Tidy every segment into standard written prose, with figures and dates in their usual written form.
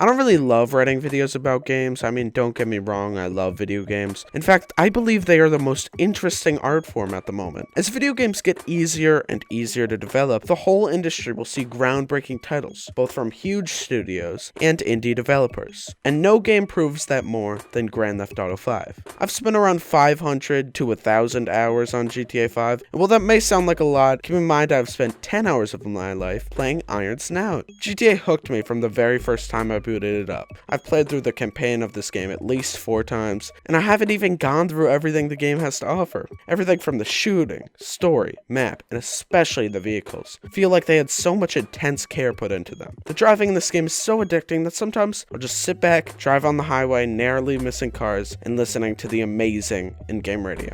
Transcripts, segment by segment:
I don't really love writing videos about games. I mean, don't get me wrong, I love video games. In fact, I believe they are the most interesting art form at the moment. As video games get easier and easier to develop, the whole industry will see groundbreaking titles, both from huge studios and indie developers. And no game proves that more than Grand Theft Auto 5. I've spent around 500 to 1,000 hours on GTA 5, and while that may sound like a lot, keep in mind I've spent 10 hours of my life playing Iron Snout. GTA hooked me from the very first time I booted it up. I've played through the campaign of this game at least 4 times, and I haven't even gone through everything the game has to offer. Everything from the shooting, story, map, and especially the vehicles. I feel like they had so much intense care put into them. The driving in this game is so addicting that sometimes I'll just sit back, drive on the highway, narrowly missing cars, and listening to the amazing in-game radio.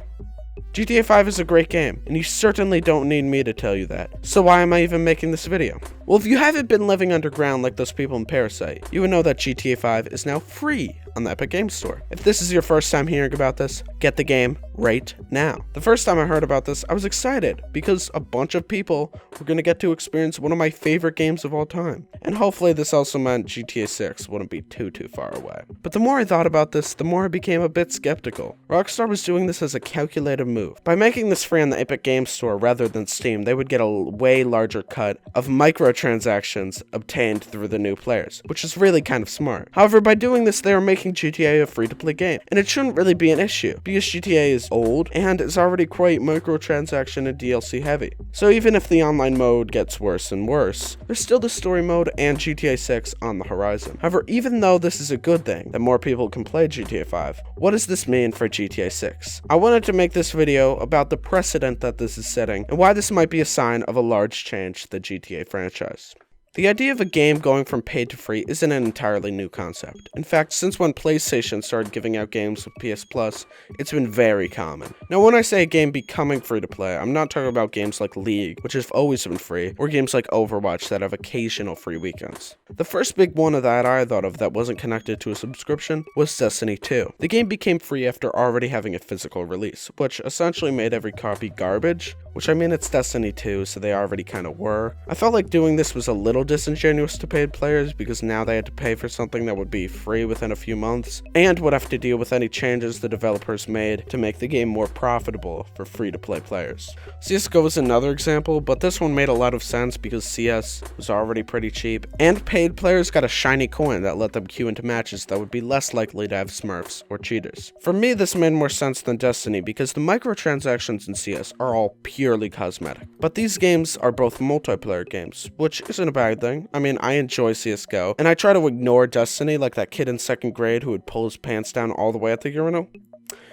GTA 5 is a great game, and you certainly don't need me to tell you that. So why am I even making this video? Well, if you haven't been living underground like those people in Parasite, you would know that GTA 5 is now free on the Epic Games Store. If this is your first time hearing about this, get the game right now. The first time I heard about this, I was excited because a bunch of people were going to get to experience one of my favorite games of all time. And hopefully this also meant GTA 6 wouldn't be too far away. But the more I thought about this, the more I became a bit skeptical. Rockstar was doing this as a calculated move. By making this free on the Epic Games Store rather than Steam, they would get a way larger cut of microtransactions obtained through the new players, which is really kind of smart. However, by doing this, they are making GTA a free-to-play game, and it shouldn't really be an issue, because GTA is old and is already quite microtransaction and DLC heavy. So even if the online mode gets worse and worse, there's still the story mode and GTA 6 on the horizon. However, even though this is a good thing that more people can play GTA 5, what does this mean for GTA 6? I wanted to make this video about the precedent that this is setting and why this might be a sign of a large change to the GTA franchise. The idea of a game going from paid to free isn't an entirely new concept. In fact, since when PlayStation started giving out games with PS Plus, it's been very common. Now, when I say a game becoming free to play, I'm not talking about games like League, which have always been free, or games like Overwatch that have occasional free weekends. The first big one of that I thought of that wasn't connected to a subscription was Destiny 2. The game became free after already having a physical release, which essentially made every copy garbage, which I mean it's Destiny 2, so they already kind of were. I felt like doing this was a little disingenuous to paid players because now they had to pay for something that would be free within a few months and would have to deal with any changes the developers made to make the game more profitable for free-to-play players. CSGO is another example, but this one made a lot of sense because CS was already pretty cheap and paid players got a shiny coin that let them queue into matches that would be less likely to have smurfs or cheaters. For me, this made more sense than Destiny because the microtransactions in CS are all purely cosmetic. But these games are both multiplayer games, which isn't a bad thing. I mean, I enjoy CSGO, and I try to ignore Destiny like that kid in 2nd grade who would pull his pants down all the way at the urinal.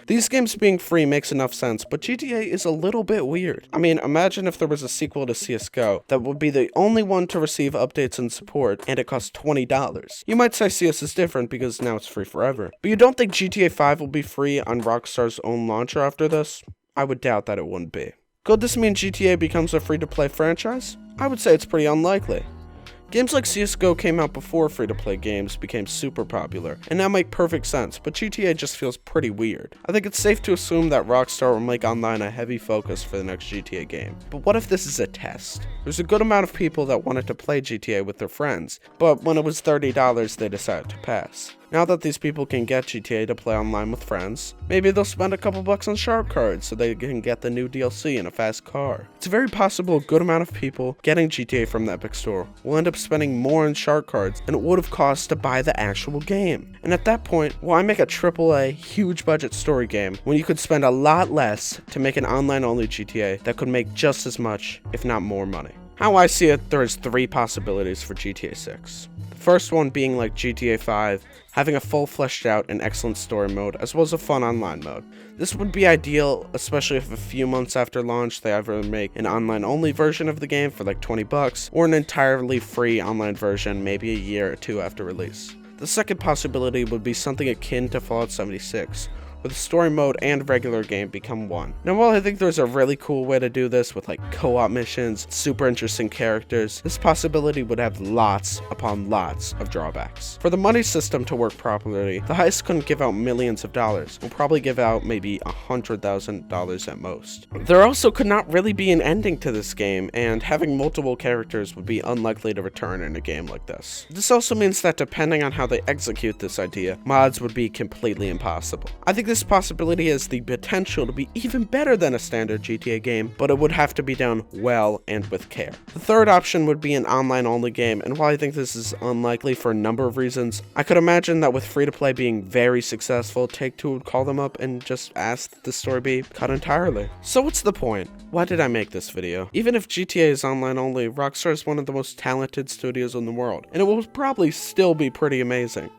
These games being free makes enough sense, but GTA is a little bit weird. I mean, imagine if there was a sequel to CSGO that would be the only one to receive updates and support, and it costs $20. You might say CS is different because now it's free forever. But you don't think GTA 5 will be free on Rockstar's own launcher after this? I would doubt that it wouldn't be. Could this mean GTA becomes a free-to-play franchise? I would say it's pretty unlikely. Games like CSGO came out before free-to-play games became super popular, and now make perfect sense, but GTA just feels pretty weird. I think it's safe to assume that Rockstar will make online a heavy focus for the next GTA game. But what if this is a test? There's a good amount of people that wanted to play GTA with their friends, but when it was $30, they decided to pass. Now that these people can get GTA to play online with friends, maybe they'll spend a couple bucks on shark cards so they can get the new DLC in a fast car. It's very possible a good amount of people getting GTA from the Epic Store will end up spending more on shark cards than it would have cost to buy the actual game. And at that point, why make a AAA, huge budget story game when you could spend a lot less to make an online-only GTA that could make just as much, if not more money? How I see it, there is 3 possibilities for GTA 6. The first one being like GTA 5, having a full fleshed out and excellent story mode as well as a fun online mode. This would be ideal, especially if a few months after launch they either make an online only version of the game for like $20 or an entirely free online version maybe a year or 2 after release. The second possibility would be something akin to Fallout 76, where the story mode and regular game become one. Now, while I think there's a really cool way to do this with like co-op missions, super interesting characters, this possibility would have lots upon lots of drawbacks. For the money system to work properly, the heist couldn't give out millions of dollars. We'll probably give out maybe $100,000 at most. There also could not really be an ending to this game, and having multiple characters would be unlikely to return in a game like this. This also means that depending on how they execute this idea, mods would be completely impossible. I think this possibility has the potential to be even better than a standard GTA game, but it would have to be done well and with care. The third option would be an online-only game, and while I think this is unlikely for a number of reasons, I could imagine that with free-to-play being very successful, Take-Two would call them up and just ask that the story be cut entirely. So what's the point? Why did I make this video? Even if GTA is online only, Rockstar is one of the most talented studios in the world, and it will probably still be pretty amazing.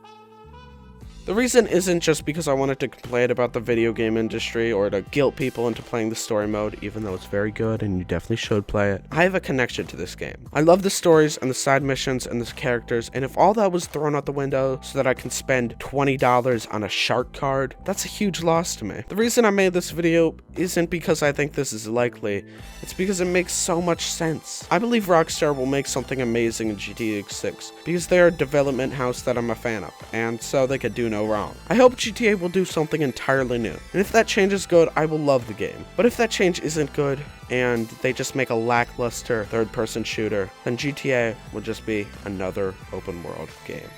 The reason isn't just because I wanted to complain about the video game industry or to guilt people into playing the story mode, even though it's very good and you definitely should play it. I have a connection to this game. I love the stories and the side missions and the characters, and if all that was thrown out the window so that I can spend $20 on a shark card, that's a huge loss to me. The reason I made this video isn't because I think this is likely, it's because it makes so much sense. I believe Rockstar will make something amazing in GTA 6 because they are a development house that I'm a fan of, and so they could do no wrong. I hope GTA will do something entirely new, and if that change is good, I will love the game. But if that change isn't good, and they just make a lackluster third-person shooter, then GTA will just be another open-world game.